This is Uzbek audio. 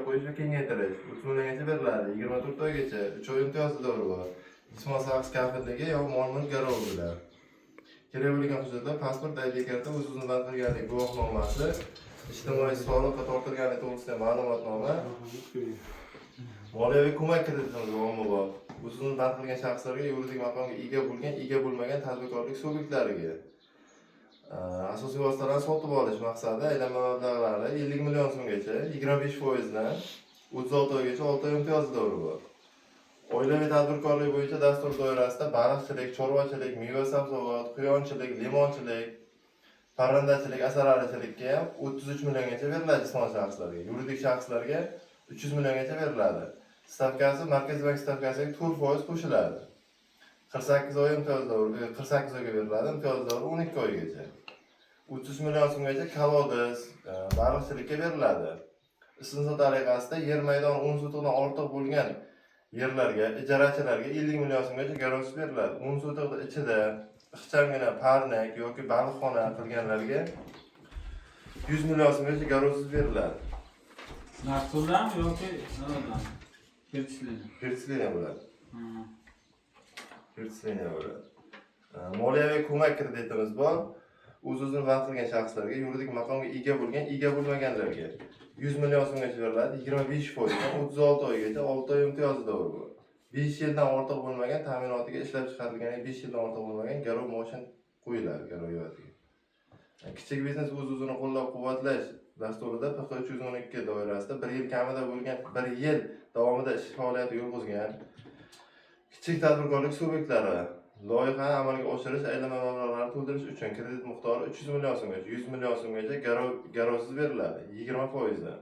ishlab qo'yish va kengaytirish 3 milliongacha beriladi. 24 oygacha 3 oy imtiyozli davri bor. Jismoniy shaxs kafilligi yoki mol-mulk garovlilar. Kerak bo'lgan hujjatlar pasport, ID karta, o'z-o'zini band qilganlik guvohnomasi, ijtimoiy soliqqa tortilganlik to'g'risida ma'lumotnoma, moliyaviy ko'mak kreditimiz ommabop. O'z-o'zini band qilgan shaxslarga, yuridik maqomga ega bo'lmagan tadbirkorlik subyektlariga asosiy vositalarni sotib olish maqsadida aylanma mablag'lari 50 million so'mgacha 25% dan 36 oygacha 6 oy imtiyozli davri bor. Oilaviy tadbirkorlik bo'yicha dastur doirasida baliqchilik, chorvachilik, meva-sabzavot, quyonchilik, limonchilik, parrandachilik, asalarichilikka ham 33 milliongacha beriladi jismoniy shaxslarga. Yuridik shaxslarga 300 milliongacha beriladi. Stavkasi Markaziy bank stavkasiga 4% qo'shiladi. 48 oy imtiyoz davri, 48 oyga beriladi, imtiyoz davri 12 oygacha. 300 million so'mgacha kolodis, baliqchilikka beriladi. Istinso tariqasida yer maydoni 10 sotixdan ortiq bo'lgan yerlarga, ijarachilarga 50 million so'mgacha garovsiz beriladi. 10 sotiqda ichida ixchamgina parnak yoki baliqxona qilganlarga 100 million so'mgacha garovsiz beriladi. Naqddanmi yoki sanodan? Perchislina bo'ladi. Perchislina bo'ladi. Moliyaviy ko'mak kreditimiz bor. O'z-o'zini vaqt qilgan shaxslarga, yuridik maqomga ega bo'lmaganlarga 100 million so'mgacha beriladi. 25% dan 36 oygacha 6 oy imtiyozli davr bor. 5 yildan ortiq bo'lmagan ta'minotiga ishlab chiqarilgan 5 yildan ortiq bo'lmagan garov maoshin qo'yiladi garov yo'tiga. Kichik biznes o'z-o'zini qo'llab-quvvatlash dasturida PX 312 doirasida 1 yil kamida bo'lgan 1 yil davomida ish faoliyati yurg'izgan kichik tadbirkorlik subyektlari loyihani amalga oshirish, aylanma mablag'larni to'ldirish uchun kredit miqdori 300 million so'mgacha, 100 million so'mgacha garovsiz beriladi 20% dan.